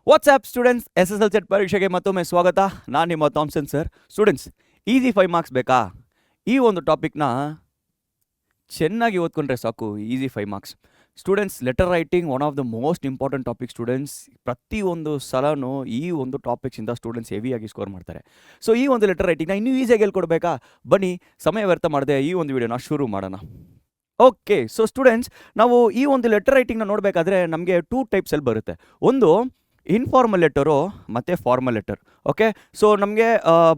WhatsApp students SSLC ಪರೀಕ್ಷೆಗೆ ಮತ್ತೊಮ್ಮೆ ಸ್ವಾಗತ. ನಾನು ನಿಮ್ಮ Thomson sir. Students, easy 5 marks ಬೇಕಾ? ಈ ಒಂದು ಟಾಪಿಕ್ನ ಚೆನ್ನಾಗಿ ಓದ್ಕೊಂಡ್ರೆ ಸಾಕು, easy 5 marks. Students, letter writing one of the most important topic students. ಪ್ರತಿಯೊಂದು ಸಲನೂ ಈ ಒಂದು ಟಾಪಿಕ್ಸಿಂದ ಸ್ಟೂಡೆಂಟ್ಸ್ ಹೆವಿಯಾಗಿ ಸ್ಕೋರ್ ಮಾಡ್ತಾರೆ. ಸೊ ಈ ಒಂದು ಲೆಟರ್ ರೈಟಿಂಗ್ನ ಇನ್ನೂ ಈಸಿಯಾಗಿ ಹೇಳ್ಕೊಡ್ಬೇಕಾ? ಬನ್ನಿ, ಸಮಯ ವ್ಯರ್ಥ ಮಾಡದೆ ಈ ಒಂದು ವಿಡಿಯೋನ ಶುರು ಮಾಡೋಣ. ಓಕೆ, ಸೊ ಸ್ಟೂಡೆಂಟ್ಸ್, ನಾವು ಈ ಒಂದು ಲೆಟರ್ ರೈಟಿಂಗ್ನ ನೋಡಬೇಕಾದ್ರೆ ನಮಗೆ 2 ಟೈಪ್ಸಲ್ಲಿ ಬರುತ್ತೆ. ಒಂದು ಇನ್ಫಾರ್ಮಲ್ ಲೆಟರು ಮತ್ತು ಫಾರ್ಮಲ್ ಲೆಟರ್. ಓಕೆ, ಸೊ ನಮಗೆ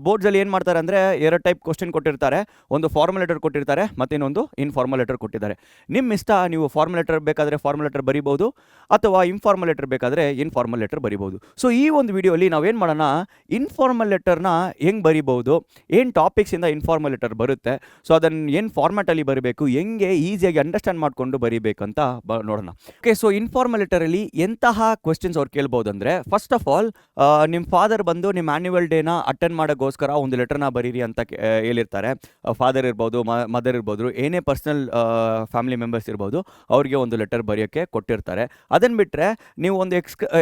ಬೋರ್ಡ್ಸಲ್ಲಿ ಏನು ಮಾಡ್ತಾರೆ ಅಂದರೆ 2 ಟೈಪ್ ಕ್ವಶನ್ ಕೊಟ್ಟಿರ್ತಾರೆ. ಒಂದು ಫಾರ್ಮಲ್ ಲೆಟರ್ ಕೊಟ್ಟಿರ್ತಾರೆ ಮತ್ತು ಇನ್ನೊಂದು ಇನ್ಫಾರ್ಮಲ್ ಲೆಟರ್ ಕೊಟ್ಟಿದ್ದಾರೆ. ನಿಮ್ಮ ಇಷ್ಟ, ನೀವು ಫಾರ್ಮಲ್ ಲೆಟರ್ ಬೇಕಾದರೆ ಫಾರ್ಮಲ್ ಲೆಟರ್ ಬರಿಬೋದು, ಅಥವಾ ಇನ್ಫಾರ್ಮಲ್ ಲೆಟರ್ ಬೇಕಾದರೆ ಇನ್ಫಾರ್ಮಲ್ ಲೆಟರ್ ಬರಿಬೋದು. ಸೊ ಈ ಒಂದು ವಿಡಿಯೋಲಿ ನಾವೇನು ಮಾಡೋಣ, ಇನ್ಫಾರ್ಮಲ್ ಲೆಟರ್ನ ಹೆಂಗೆ ಬರಿಬೋದು, ಏನು ಟಾಪಿಕ್ಸಿಂದ ಇನ್ಫಾರ್ಮಲ್ ಲೆಟರ್ ಬರುತ್ತೆ, ಸೊ ಅದನ್ನು ಏನು ಫಾರ್ಮ್ಯಾಟಲ್ಲಿ ಬರೀಬೇಕು, ಹೆಂಗೆ ಈಸಿಯಾಗಿ ಅಂಡರ್ಸ್ಟ್ಯಾಂಡ್ ಮಾಡಿಕೊಂಡು ಬರೀಬೇಕಂತ ನೋಡೋಣ. ಓಕೆ, ಸೊ ಇನ್ಫಾರ್ಮಲ್ ಲೆಟರಲ್ಲಿ ಎಂತಹ ಕ್ವೆಶ್ಚನ್ಸ್ ಅವ್ರು ಕೇಳ್ಬೋದು ಅಂದರೆ, ಫಸ್ಟ್ ಆಫ್ ಆಲ್ ನಿಮ್ಮ ಫಾದರ್ ಬಂದು ನಿಮ್ಮ ಆ್ಯನ್ಯುವಲ್ ಡೇನ ಅಟೆಂಡ್ ಮಾಡೋಕ್ಕೋಸ್ಕರ ಒಂದು ಲೆಟರ್ನ ಬರೀರಿ ಅಂತ ಹೇಳಿರ್ತಾರೆ. ಫಾದರ್ ಇರ್ಬೋದು, ಮದರ್ ಇರ್ಬೋದು, ಏನೇ ಪರ್ಸ್ನಲ್ ಫ್ಯಾಮಿಲಿ ಮೆಂಬರ್ಸ್ ಇರ್ಬೋದು, ಅವ್ರಿಗೆ ಒಂದು ಲೆಟರ್ ಬರೆಯೋಕ್ಕೆ ಕೊಟ್ಟಿರ್ತಾರೆ. ಅದನ್ನು ಬಿಟ್ಟರೆ ನೀವು ಒಂದು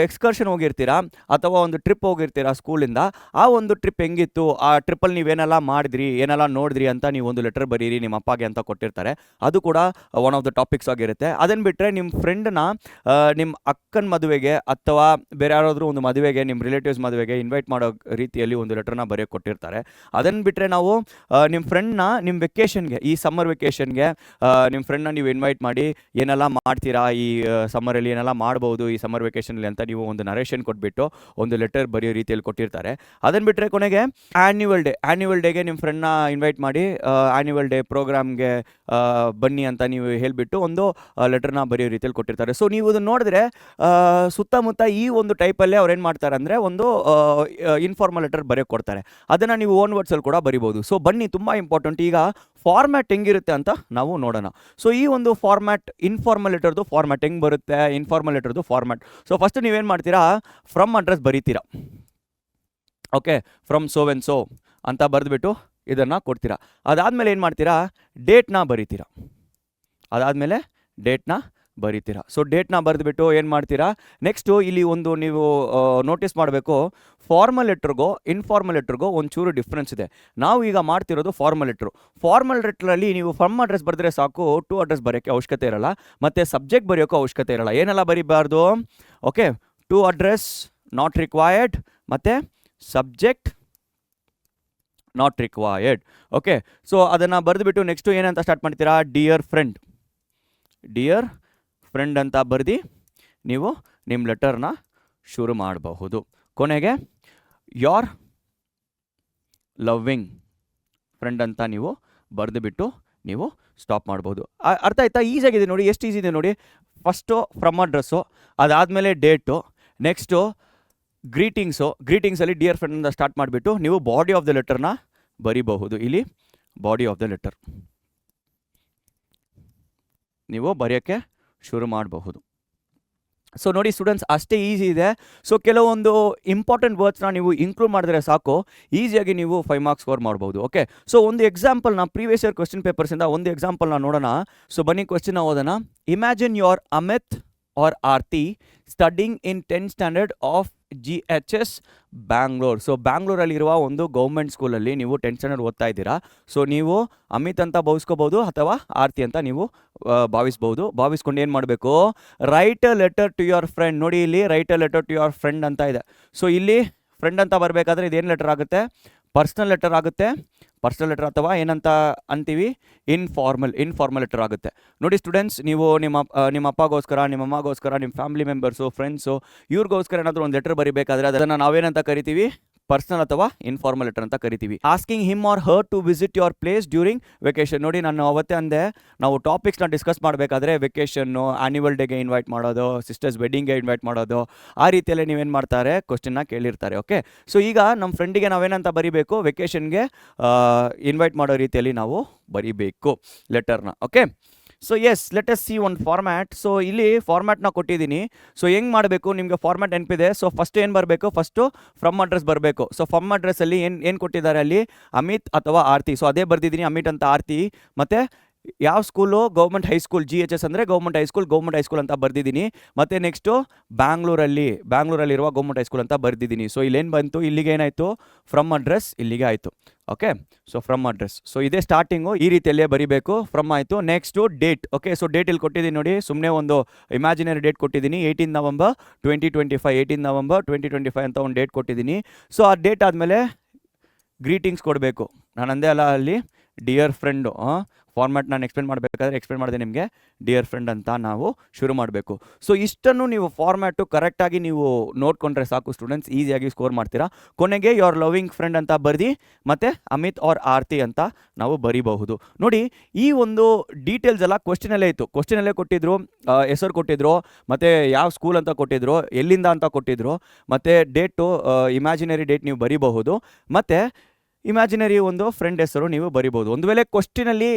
ಎಕ್ಸ್ಕರ್ಷನ್ ಹೋಗಿರ್ತೀರಾ ಅಥವಾ ಒಂದು ಟ್ರಿಪ್ ಹೋಗಿರ್ತೀರಾ ಸ್ಕೂಲಿಂದ. ಆ ಒಂದು ಟ್ರಿಪ್ ಹೆಂಗಿತ್ತು, ಆ ಟ್ರಿಪ್ಪಲ್ಲಿ ನೀವೇನೆಲ್ಲ ಮಾಡಿದ್ರಿ, ಏನೆಲ್ಲ ನೋಡಿದ್ರಿ ಅಂತ ನೀವು ಒಂದು ಲೆಟರ್ ಬರೀರಿ ನಿಮ್ಮ ಅಪ್ಪಗೆ ಅಂತ ಕೊಟ್ಟಿರ್ತಾರೆ. ಅದು ಕೂಡ ಒನ್ ಆಫ್ ದ ಟಾಪಿಕ್ಸ್ ಆಗಿರುತ್ತೆ. ಅದನ್ನು ಬಿಟ್ಟರೆ ನಿಮ್ಮ ಫ್ರೆಂಡ್ನ ನಿಮ್ಮ ಅಕ್ಕನ ಮದುವೆಗೆ ಅಥವಾ ಬೇರೆ ಯಾರಾದರೂ ಒಂದು ಮದುವೆಗೆ, ನಿಮ್ಮ ರಿಲೇಟಿವ್ಸ್ ಮದುವೆಗೆ ಇನ್ವೈಟ್ ಮಾಡೋ ರೀತಿಯಲ್ಲಿ ಒಂದು ಲೆಟರ್ನ ಬರೆಯೋಕ್ಕೆ ಕೊಟ್ಟಿರ್ತಾರೆ. ಅದನ್ನು ಬಿಟ್ಟರೆ ನಾವು ನಿಮ್ಮ ಫ್ರೆಂಡ್ನ ನಿಮ್ಮ ವೆಕೇಷನ್ಗೆ, ಈ ಸಮ್ಮರ್ ವೆಕೇಷನ್ಗೆ ನಿಮ್ಮ ಫ್ರೆಂಡ್ನ ನೀವು ಇನ್ವೈಟ್ ಮಾಡಿ ಏನೆಲ್ಲ ಮಾಡ್ತೀರಾ, ಈ ಸಮ್ಮರಲ್ಲಿ ಏನೆಲ್ಲ ಮಾಡ್ಬೋದು ಈ ಸಮ್ಮರ್ ವೆಕೇಷನಲ್ಲಿ ಅಂತ ನೀವು ಒಂದು ನರೇಷನ್ ಕೊಟ್ಬಿಟ್ಟು ಒಂದು ಲೆಟರ್ ಬರೆಯೋ ರೀತಿಯಲ್ಲಿ ಕೊಟ್ಟಿರ್ತಾರೆ. ಅದನ್ನು ಬಿಟ್ಟರೆ ಕೊನೆಗೆ ಆ್ಯನ್ಯುವಲ್ ಡೇಗೆ ನಿಮ್ಮ ಫ್ರೆಂಡ್ನ ಇನ್ವೈಟ್ ಮಾಡಿ ಆ್ಯನ್ಯುವಲ್ ಡೇ ಪ್ರೋಗ್ರಾಮ್ಗೆ ಬನ್ನಿ ಅಂತ ನೀವು ಹೇಳಿಬಿಟ್ಟು ಒಂದು ಲೆಟರ್ನ ಬರೆಯೋ ರೀತಿಯಲ್ಲಿ ಕೊಟ್ಟಿರ್ತಾರೆ. ಸೊ ನೀವು ಇದನ್ನು ನೋಡಿದ್ರೆ ಸುತ್ತಮುತ್ತ ಈ ಒಂದು ಟೈಪಲ್ಲೇ ಅವ್ರು ಏನು ಮಾಡ್ತಾರೆ ಅಂದರೆ ಒಂದು ಇನ್ಫಾರ್ಮಲ್ ಲೆಟರ್ ಬರೆಯೋಕ್ಕೆ ಕೊಡ್ತಾರೆ. ಅದನ್ನು ನೀವು ಓನ್ ವರ್ಡ್ಸಲ್ಲಿ ಕೂಡ ಬರಿಬೋದು. ಸೊ ಬನ್ನಿ, ತುಂಬ ಇಂಪಾರ್ಟೆಂಟ್. ಈಗ ಫಾರ್ಮ್ಯಾಟ್ ಹೆಂಗಿರುತ್ತೆ ಅಂತ ನಾವು ನೋಡೋಣ. ಸೊ ಈ ಒಂದು ಫಾರ್ಮ್ಯಾಟ್, ಇನ್ಫಾರ್ಮಲ್ ಲೆಟರ್ದು ಫಾರ್ಮ್ಯಾಟ್ ಹೆಂಗೆ ಬರುತ್ತೆ, ಇನ್ಫಾರ್ಮಲ್ ಲೆಟರ್ದು ಫಾರ್ಮ್ಯಾಟ್. ಸೊ ಫಸ್ಟ್ ನೀವೇನು ಮಾಡ್ತೀರಾ, ಫ್ರಮ್ ಅಡ್ರೆಸ್ ಬರೀತೀರಾ. Okay, from so when so ಅಂತ ಬರೆದ್ಬಿಟ್ಟು ಇದನ್ನು ಕೊಡ್ತೀರಾ. ಅದಾದಮೇಲೆ ಏನು ಮಾಡ್ತೀರಾ, ಡೇಟ್ನ ಬರೀತೀರಾ. ಸೊ ಡೇಟ್ನ ಬರೆದ್ಬಿಟ್ಟು ಏನು ಮಾಡ್ತೀರಾ, ನೆಕ್ಸ್ಟು ಇಲ್ಲಿ ಒಂದು ನೀವು ನೋಟಿಸ್ ಮಾಡಬೇಕು, ಫಾರ್ಮಲ್ ಲೆಟ್ರಿಗೋ ಇನ್ಫಾರ್ಮಲ್ ಲೆಟ್ರಿಗೋ ಒಂಚೂರು ಡಿಫ್ರೆನ್ಸ್ ಇದೆ. ನಾವು ಈಗ ಮಾಡ್ತಿರೋದು ಫಾರ್ಮಲ್ ಲೆಟ್ರು. ಫಾರ್ಮಲ್ ಲೆಟ್ರಲ್ಲಿ ನೀವು ಫ್ರಮ್ ಅಡ್ರೆಸ್ ಬರೆದ್ರೆ ಸಾಕು, ಟು ಅಡ್ರೆಸ್ ಬರೆಯೋಕ್ಕೆ ಅವಶ್ಯಕತೆ ಇರಲ್ಲ, ಮತ್ತು ಸಬ್ಜೆಕ್ಟ್ ಬರೆಯೋಕ್ಕೂ ಅವಶ್ಯಕತೆ ಇರಲ್ಲ. ಏನೆಲ್ಲ ಬರೀಬಾರ್ದು, okay, to address not required ಮತ್ತು subject not required. Okay, so ಅದನ್ನು ಬರೆದುಬಿಟ್ಟು ನೆಕ್ಸ್ಟು ಏನಂತ ಸ್ಟಾರ್ಟ್ ಮಾಡ್ತೀರಾ, ಡಿಯರ್ ಫ್ರೆಂಡ್ ಅಂತ ಬರೆದು ನೀವು ನಿಮ್ಮ ಲೆಟರ್ನ ಶುರು ಮಾಡಬಹುದು. ಕೊನೆಗೆ ಯೋರ್ ಲವ್ವಿಂಗ್ ಫ್ರೆಂಡ್ ಅಂತ ನೀವು ಬರೆದುಬಿಟ್ಟು ನೀವು ಸ್ಟಾಪ್ ಮಾಡ್ಬೋದು. ಅರ್ಥ ಆಯ್ತಾ? ಈಸಿಯಾಗಿದೆ ನೋಡಿ, ಎಷ್ಟು ಈಸಿ ಇದೆ ನೋಡಿ. ಫಸ್ಟು ಫ್ರಮ್ ಅಡ್ರೆಸ್ಸು, ಅದಾದಮೇಲೆ ಡೇಟು, ನೆಕ್ಸ್ಟು ಗ್ರೀಟಿಂಗ್ಸಲ್ಲಿ ಡಿಯರ್ ಫ್ರೆಂಡ್ ಅಂತ ಸ್ಟಾರ್ಟ್ ಮಾಡಿಬಿಟ್ಟು ನೀವು ಬಾಡಿ ಆಫ್ ದ ಲೆಟರ್ನ ಬರೀಬಹುದು. ಇಲ್ಲಿ ಬಾಡಿ ಆಫ್ ದ ಲೆಟರ್ ನೀವು ಬರೆಯೋಕ್ಕೆ ಶುರು ಮಾಡಬಹುದು. ಸೊ ನೋಡಿ ಸ್ಟೂಡೆಂಟ್ಸ್, ಅಷ್ಟೇ ಈಸಿ ಇದೆ. ಸೊ ಕೆಲವೊಂದು ಇಂಪಾರ್ಟೆಂಟ್ ವರ್ಡ್ಸ್ನ ನೀವು ಇನ್ಕ್ಲೂಡ್ ಮಾಡಿದ್ರೆ ಸಾಕು, ಈಸಿಯಾಗಿ ನೀವು 5 ಮಾರ್ಕ್ಸ್ ಸ್ಕೋರ್ ಮಾಡ್ಬೋದು. ಓಕೆ, ಸೊ ಒಂದು ಎಕ್ಸಾಂಪಲ್ನ ಪ್ರೀವಿಯಸ್ ಇಯರ್ ಕ್ವೆಶ್ಚನ್ ಪೇಪರ್ಸಿಂದ ಒಂದು ಎಕ್ಸಾಂಪಲ್ನ ನೋಡೋಣ. ಸೊ ಬನ್ನಿ, ಕ್ವೆಶ್ಚನ್ ಓದೋಣ. Imagine your Amit or Aarti studying in 10th standard of GHS Bangalore. So ಬ್ಯಾಂಗ್ಳೂರಲ್ಲಿರುವ ಒಂದು ಗೌರ್ಮೆಂಟ್ ಸ್ಕೂಲಲ್ಲಿ ನೀವು 10th ಸ್ಟ್ಯಾಂಡರ್ಡ್ ಓದ್ತಾ ಇದ್ದೀರಾ. ಸೊ ನೀವು ಅಮಿತ್ ಅಂತ ಭಾವಿಸ್ಕೋಬೋದು ಅಥವಾ ಆರ್ತಿ ಅಂತ ನೀವು ಭಾವಿಸ್ಕೊಂಡು ಏನು ಮಾಡಬೇಕು, write a letter to your friend. ನೋಡಿ, ಇಲ್ಲಿ write a letter to your friend ಅಂತ ಇದೆ. ಸೊ ಇಲ್ಲಿ ಫ್ರೆಂಡ್ ಅಂತ ಬರಬೇಕಾದ್ರೆ ಇದೇನು ಲೆಟರ್ ಆಗುತ್ತೆ, ಪರ್ಸ್ನಲ್ ಲೆಟರ್ ಆಗುತ್ತೆ. ಪರ್ಸ್ನಲ್ ಲೆಟರ್ ಅಥವಾ ಏನಂತ ಅಂತೀವಿ, ಇನ್ಫಾರ್ಮಲ್ ಲೆಟರ್ ಆಗುತ್ತೆ. ನೋಡಿ ಸ್ಟೂಡೆಂಟ್ಸ್, ನೀವು ನಿಮ್ಮ ಅಪ್ಪಗೋಸ್ಕರ, ನಿಮ್ಮ ಅಮ್ಮಗೋಸ್ಕರ, ನಿಮ್ಮ ಫ್ಯಾಮಿಲಿ ಮೆಂಬರ್ಸು, ಫ್ರೆಂಡ್ಸು, ಇವ್ರಿಗೋಸ್ಕರ ಏನಾದರೂ ಒಂದು ಲೆಟರ್ ಬರೀಬೇಕಾದ್ರೆ ಅದನ್ನು ನಾವೇನಂತ ಕರಿತೀವಿ, ಪರ್ಸನಲ್ ಅಥವಾ ಇನ್ಫಾರ್ಮಲ್ ಲೆಟರ್ ಅಂತ ಕರಿತೀವಿ. Asking him or her to visit your place during vacation. ನೋಡಿ, ನಾನು ಅವತ್ತೇ ಅಂದೆ, ನಾವು ಟಾಪಿಕ್ಸ್ನ ಡಿಸ್ಕಸ್ ಮಾಡಬೇಕಾದ್ರೆ ವೆಕೇಷನ್ನು, ಆ್ಯನ್ಯುವಲ್ ಡೇಗೆ ಇನ್ವೈಟ್ ಮಾಡೋದು, ಸಿಸ್ಟರ್ಸ್ ವೆಡ್ಡಿಂಗ್ಗೆ ಇನ್ವೈಟ್ ಮಾಡೋದು, ಆ ರೀತಿಯಲ್ಲೇ ನೀವೇನು ಮಾಡ್ತಾರೆ, ಕ್ವಶನ್ನ ಕೇಳಿರ್ತಾರೆ. ಓಕೆ, ಸೊ ಈಗ ನಮ್ಮ ಫ್ರೆಂಡಿಗೆ ನಾವೇನಂತ ಬರೀಬೇಕು, ವೆಕೇಷನ್ಗೆ ಇನ್ವೈಟ್ ಮಾಡೋ ರೀತಿಯಲ್ಲಿ ನಾವು ಬರೀಬೇಕು ಲೆಟರ್ನ. Okay, so yes, let us see one format. So ಇಲ್ಲಿ ಫಾರ್ಮ್ಯಾಟ್ನ ಕೊಟ್ಟಿದ್ದೀನಿ. ಸೊ ಹೆಂಗೆ ಮಾಡಬೇಕು, ನಿಮಗೆ ಫಾರ್ಮ್ಯಾಟ್ ನೆನಪಿದೆ. ಸೊ ಫಸ್ಟ್ ಏನು ಬರಬೇಕು, ಫಸ್ಟು ಫ್ರಮ್ ಅಡ್ರೆಸ್ ಬರಬೇಕು. ಸೊ ಫ್ರಮ್ ಅಡ್ರೆಸ್ಸಲ್ಲಿ ಏನು ಕೊಟ್ಟಿದ್ದಾರೆ ಅಲ್ಲಿ, ಅಮಿತ್ ಅಥವಾ ಆರ್ತಿ. ಸೊ ಅದೇ ಬರೆದಿದ್ದೀನಿ, ಅಮಿತ್ ಅಂತ ಆರ್ತಿ, ಮತ್ತು ಯಾವ ಸ್ಕೂಲು ಗೌರ್ಮೆಂಟ್ ಹೈಸ್ಕೂಲ್, GHS ಅಂದರೆ ಗೌರ್ಮೆಂಟ್ ಹೈಸ್ಕೂಲ್ ಅಂತ ಬರೆದಿದ್ದೀನಿ. ಮತ್ತು ನೆಕ್ಸ್ಟು ಬ್ಯಾಂಗ್ಳೂರಲ್ಲಿರುವ ಗೌರ್ಮೆಂಟ್ ಹೈಸ್ಕೂಲ್ ಅಂತ ಬರೆದಿದ್ದೀನಿ. ಸೊ ಇಲ್ಲೇನು ಬಂತು, ಇಲ್ಲಿಗೆ ಏನಾಯಿತು, ಫ್ರಮ್ ಅಡ್ರೆಸ್ ಇಲ್ಲಿಗೆ ಆಯಿತು. Okay, so from address, so ಇದೇ ಸ್ಟಾರ್ಟಿಂಗು, ಈ ರೀತಿಯಲ್ಲೇ ಬರೀಬೇಕು. ಫ್ರಮ್ ಆಯಿತು. Next date. Okay, so date ಇಲ್ಲಿ ಕೊಟ್ಟಿದ್ದೀನಿ ನೋಡಿ, ಸುಮ್ಮನೆ ಒಂದು ಇಮ್ಯಾಜಿನರಿ ಡೇಟ್ ಕೊಟ್ಟಿದ್ದೀನಿ, 18 ನವಂಬರ್ 2025 ಅಂತ ಒಂದು ಡೇಟ್ ಕೊಟ್ಟಿದ್ದೀನಿ. ಸೊ ಆ ಡೇಟ್ ಆದಮೇಲೆ ಗ್ರೀಟಿಂಗ್ಸ್ ಕೊಡಬೇಕು. ನಾನು ಅಂದೆ ಅಲ್ಲ ಅಲ್ಲಿ ಡಿಯರ್ ಫ್ರೆಂಡು, ಫಾರ್ಮ್ಯಾಟ್ ನಾನು ಎಕ್ಸ್ಪ್ಲೇನ್ ಮಾಡಿದೆ ನಿಮಗೆ, ಡಿಯರ್ ಫ್ರೆಂಡ್ ಅಂತ ನಾವು ಶುರು ಮಾಡಬೇಕು. ಸೊ ಇಷ್ಟನ್ನು ನೀವು ಫಾರ್ಮ್ಯಾಟು ಕರೆಕ್ಟಾಗಿ ನೀವು ನೋಡಿಕೊಂಡ್ರೆ ಸಾಕು ಸ್ಟೂಡೆಂಟ್ಸ್, ಈಸಿಯಾಗಿ ಸ್ಕೋರ್ ಮಾಡ್ತೀರಾ. ಕೊನೆಗೆ ಯೋರ್ ಲವಿಂಗ್ ಫ್ರೆಂಡ್ ಅಂತ ಬರೆದು ಮತ್ತು ಅಮಿತ್ ಆರ್ ಆರ್ತಿ ಅಂತ ನಾವು ಬರೀಬಹುದು. ನೋಡಿ, ಈ ಒಂದು ಡೀಟೇಲ್ಸ್ ಎಲ್ಲ ಕ್ವಶ್ಚನಲ್ಲೇ ಇತ್ತು. ಕ್ವಶ್ಚನಲ್ಲೇ ಕೊಟ್ಟಿದ್ರು, ಹೆಸರು ಕೊಟ್ಟಿದ್ರು, ಮತ್ತು ಯಾವ ಸ್ಕೂಲ್ ಅಂತ ಕೊಟ್ಟಿದ್ರು, ಎಲ್ಲಿಂದ ಅಂತ ಕೊಟ್ಟಿದ್ರು, ಮತ್ತು ಡೇಟು ಇಮ್ಯಾಜಿನರಿ ಡೇಟ್ ನೀವು ಬರೀಬಹುದು, ಮತ್ತು ಇಮ್ಯಾಜಿನರಿ ಒಂದು ಫ್ರೆಂಡ್ ಹೆಸರು ನೀವು ಬರಿಬೋದು. ಒಂದು ವೇಳೆ ಕ್ವಶ್ಚನಲ್ಲಿ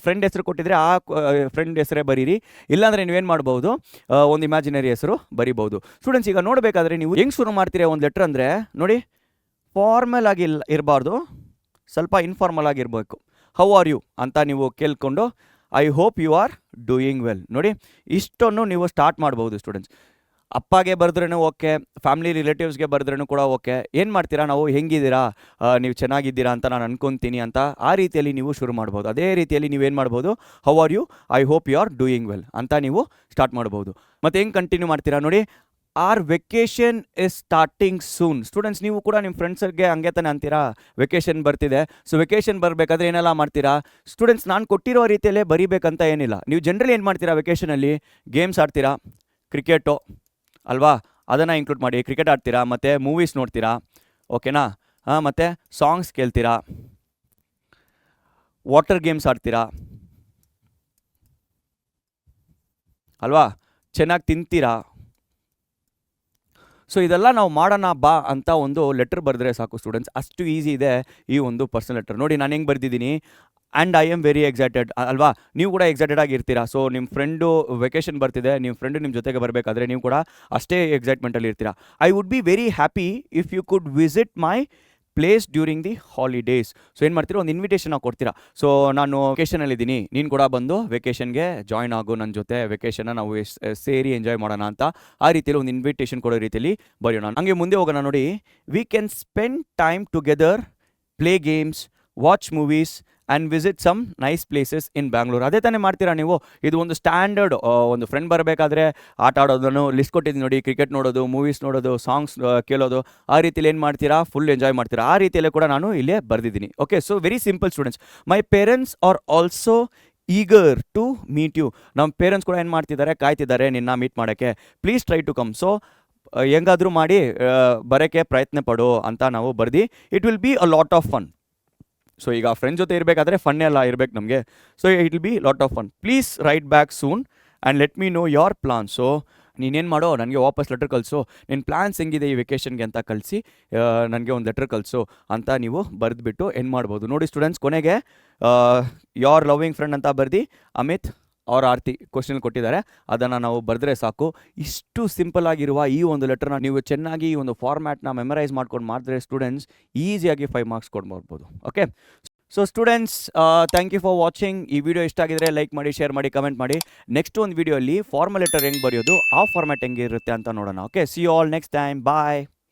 ಫ್ರೆಂಡ್ ಹೆಸರು ಕೊಟ್ಟಿದ್ರೆ ಆ ಫ್ರೆಂಡ್ ಹೆಸರೇ ಬರೀರಿ, ಇಲ್ಲಾಂದರೆ ನೀವೇನು ಮಾಡ್ಬೋದು, ಒಂದು ಇಮ್ಯಾಜಿನರಿ ಹೆಸರು ಬರಿಬೋದು. ಸ್ಟೂಡೆಂಟ್ಸ್, ಈಗ ನೋಡಬೇಕಾದ್ರೆ ನೀವು ಹೆಂಗೆ ಶುರು ಮಾಡ್ತೀರಾ ಒಂದು ಲೆಟ್ರ್ ಅಂದರೆ, ನೋಡಿ, ಫಾರ್ಮಲ್ ಆಗಿ ಇರಬಾರ್ದು, ಸ್ವಲ್ಪ ಇನ್ಫಾರ್ಮಲ್ ಆಗಿರಬೇಕು. ಹೌ ಆರ್ ಯು ಅಂತ ನೀವು ಕೇಳ್ಕೊಂಡು I hope you are doing well. ನೋಡಿ, ಇಷ್ಟನ್ನು ನೀವು ಸ್ಟಾರ್ಟ್ ಮಾಡ್ಬೋದು ಸ್ಟೂಡೆಂಟ್ಸ್. ಅಪ್ಪಗೆ ಬರೆದ್ರೂ ಓಕೆ, ಫ್ಯಾಮಿಲಿ ರಿಲೇಟಿವ್ಸ್ಗೆ ಬರೆದ್ರೂ ಕೂಡ ಓಕೆ. ಏನು ಮಾಡ್ತೀರಾ, ನಾವು ಹೆಂಗಿದ್ದೀರಾ, ನೀವು ಚೆನ್ನಾಗಿದ್ದೀರಾ ಅಂತ ನಾನು ಅನ್ಕೊತೀನಿ ಅಂತ ಆ ರೀತಿಯಲ್ಲಿ ನೀವು ಶುರು ಮಾಡ್ಬೋದು. ಅದೇ ರೀತಿಯಲ್ಲಿ ನೀವೇನು ಮಾಡ್ಬೋದು, how are you, I hope you are doing well ಅಂತ ನೀವು ಸ್ಟಾರ್ಟ್ ಮಾಡ್ಬೋದು. ಮತ್ತು ಹೆಂಗೆ ಕಂಟಿನ್ಯೂ ಮಾಡ್ತೀರಾ ನೋಡಿ, our vacation is starting soon. Students, ನೀವು ಕೂಡ ನಿಮ್ಮ ಫ್ರೆಂಡ್ಸ್ಗೆ ಹಂಗೆ ತಾನೆ ಅಂತೀರಾ, ವೆಕೇಷನ್ ಬರ್ತಿದೆ. ಸೊ ವೆಕೇಷನ್ ಬರಬೇಕಾದ್ರೆ ಏನೆಲ್ಲ ಮಾಡ್ತೀರಾ ಸ್ಟೂಡೆಂಟ್ಸ್, ನಾನು ಕೊಟ್ಟಿರೋ ರೀತಿಯಲ್ಲೇ ಬರೀಬೇಕಂತ ಏನಿಲ್ಲ. ನೀವು ಜನರಲಿ ಏನು ಮಾಡ್ತೀರಾ, ವೆಕೇಷನಲ್ಲಿ ಗೇಮ್ಸ್ ಆಡ್ತೀರಾ, ಕ್ರಿಕೆಟು ಅಲ್ವಾ, ಅದನ್ನು ಇನ್ಕ್ಲೂಡ್ ಮಾಡಿ. ಕ್ರಿಕೆಟ್ ಆಡ್ತೀರಾ, ಮತ್ತು ಮೂವೀಸ್ ನೋಡ್ತೀರಾ, ಓಕೆನಾ, ಮತ್ತು ಸಾಂಗ್ಸ್ ಕೇಳ್ತೀರಾ, ವಾಟರ್ ಗೇಮ್ಸ್ ಆಡ್ತೀರಾ ಅಲ್ವಾ, ಚೆನ್ನಾಗಿ ತಿಂತೀರಾ. ಸೊ ಇದೆಲ್ಲ ನಾವು ಮಾಡೋಣ ಬಾ ಅಂತ ಒಂದು ಲೆಟ್ರ್ ಬರೆದ್ರೆ ಸಾಕು ಸ್ಟೂಡೆಂಟ್ಸ್, ಅಷ್ಟು ಈಸಿ ಇದೆ ಈ ಒಂದು ಪರ್ಸನಲ್ ಲೆಟ್ರ್. ನೋಡಿ, ನಾನು ಹೆಂಗೆ ಬರೆದಿದ್ದೀನಿ, and I am very excited ಅಲ್ವಾ, ನೀವು ಕೂಡ ಎಕ್ಸೈಟೆಡ್ ಆಗಿರ್ತೀರಾ. ಸೊ ನಿಮ್ಮ ಫ್ರೆಂಡು ವೆಕೇಷನ್ ಬರ್ತಿದೆ, ನಿಮ್ಮ ಫ್ರೆಂಡು ನಿಮ್ಮ ಜೊತೆಗೆ ಬರಬೇಕಾದ್ರೆ ನೀವು ಕೂಡ ಅಷ್ಟೇ ಎಕ್ಸೈಟ್ಮೆಂಟಲ್ಲಿ ಇರ್ತೀರಾ. I would be very happy if you could visit my place during the holidays. So ಏನು ಮಾಡ್ತೀರಾ, ಒಂದು ಇನ್ವಿಟೇಷನ್ ಕೊಡ್ತೀರಾ. ಸೊ ನಾನು ವೆಕೇಷನಲ್ಲಿದ್ದೀನಿ, ನೀನು ಕೂಡ ಬಂದು ವೆಕೇಷನ್ಗೆ ಜಾಯ್ನ್ ಆಗು, ನನ್ನ ಜೊತೆ ವೆಕೇಷನ್ನ ನಾವು ಸೇರಿ ಎಂಜಾಯ್ ಮಾಡೋಣ ಅಂತ ಆ ರೀತಿಯಲ್ಲಿ ಒಂದು ಇನ್ವಿಟೇಷನ್ ಕೊಡೋ ರೀತಿಯಲ್ಲಿ ಬರೆಯೋಣ. ಹಂಗೆ ಮುಂದೆ ಹೋಗೋಣ. ನೋಡಿ, we can spend time together, play games, watch movies and visit some nice places in Bangalore. ಅದೇ ತಾನೇ ಮಾಡ್ತೀರಾ ನೀವು. ಇದು ಒಂದು ಸ್ಟ್ಯಾಂಡರ್ಡ್, ಒಂದು ಫ್ರೆಂಡ್ ಬರಬೇಕಾದ್ರೆ ಆಟ ಆಡೋದನ್ನು ಲಿಸ್ಟ್ ಕೊಟ್ಟಿದ್ದೀನಿ ನೋಡಿ, ಕ್ರಿಕೆಟ್ ನೋಡೋದು, ಮೂವೀಸ್ ನೋಡೋದು, ಸಾಂಗ್ಸ್ ಕೇಳೋದು, ಆ ರೀತಿಯಲ್ಲಿ ಏನು ಮಾಡ್ತೀರಾ, ಫುಲ್ ಎಂಜಾಯ್ ಮಾಡ್ತೀರಾ. ಆ ರೀತಿಯಲ್ಲೇ ಕೂಡ ನಾನು ಇಲ್ಲೇ ಬರೆದಿದ್ದೀನಿ. Okay, so very simple students. My parents are also eager to meet you. ನಮ್ಮ ಪೇರೆಂಟ್ಸ್ ಕೂಡ ಏನು ಮಾಡ್ತಿದ್ದಾರೆ, ಕಾಯ್ತಿದ್ದಾರೆ ನಿನ್ನ ಮೀಟ್ ಮಾಡೋಕ್ಕೆ. Please try to come. So ಹೆಂಗಾದರೂ ಮಾಡಿ ಬರೋಕ್ಕೆ ಪ್ರಯತ್ನ ಪಡು ಅಂತ ನಾವು ಬರ್ದು, it will be a lot of fun. So ಈಗ ಫ್ರೆಂಡ್ಸ್ ಜೊತೆ ಇರಬೇಕಾದ್ರೆ ಫನ್ನೇ ಎಲ್ಲ ಇರಬೇಕು ನಮಗೆ. So it will be lot of fun. Please write back soon and let me know your plan. So ನೀನೇನು ಮಾಡೋ, ನನಗೆ ವಾಪಸ್ ಲೆಟ್ರ್ ಕಳಿಸು, ನಿನ್ನ ಪ್ಲ್ಯಾನ್ಸ್ ಹೆಂಗಿದೆ ಈ ವೆಕೇಷನ್ಗೆ ಅಂತ ಕಳಿಸಿ ನನಗೆ ಒಂದು ಲೆಟ್ರ್ ಕಳಿಸು ಅಂತ ನೀವು ಬರೆದ್ಬಿಟ್ಟು ಏನು ಮಾಡ್ಬೋದು. ನೋಡಿ ಸ್ಟೂಡೆಂಟ್ಸ್, ಕೊನೆಗೆ ಯೋರ್ ಲವಿಂಗ್ ಫ್ರೆಂಡ್ ಅಂತ ಬರ್ದು ಅಮಿತ್ ಅವ್ರ ಆರ್ತಿ ಕ್ವಶನ್ ಕೊಟ್ಟಿದ್ದಾರೆ, ಅದನ್ನು ನಾವು ಬರೆದ್ರೆ ಸಾಕು. ಇಷ್ಟು ಸಿಂಪಲ್ ಆಗಿರುವ ಈ ಒಂದು ಲೆಟರ್ನ ನೀವು ಚೆನ್ನಾಗಿ ಈ ಒಂದು ಫಾರ್ಮ್ಯಾಟ್ನ ಮೆಮರೈಸ್ ಮಾಡ್ಕೊಂಡು ಮಾಡಿದ್ರೆ ಸ್ಟೂಡೆಂಟ್ಸ್ ಈಸಿಯಾಗಿ 5 ಮಾರ್ಕ್ಸ್ ಕೊಡ್ಬೋದು. Okay, so students, thank you for watching. ಈ ವಿಡಿಯೋ ಇಷ್ಟ ಆಗಿದ್ರೆ ಲೈಕ್ ಮಾಡಿ, ಶೇರ್ ಮಾಡಿ, ಕಮೆಂಟ್ ಮಾಡಿ. ನೆಕ್ಸ್ಟ್ ಒಂದು ವಿಡಿಯೋಲಿ ಫಾರ್ಮಲ್ ಲೆಟರ್ ಹೆಂಗೆ ಬರೆಯೋದು, ಆ ಫಾರ್ಮ್ಯಾಟ್ ಹೆಂಗಿರುತ್ತೆ ಅಂತ ನೋಡೋಣ. Okay, see you all next time. Bye.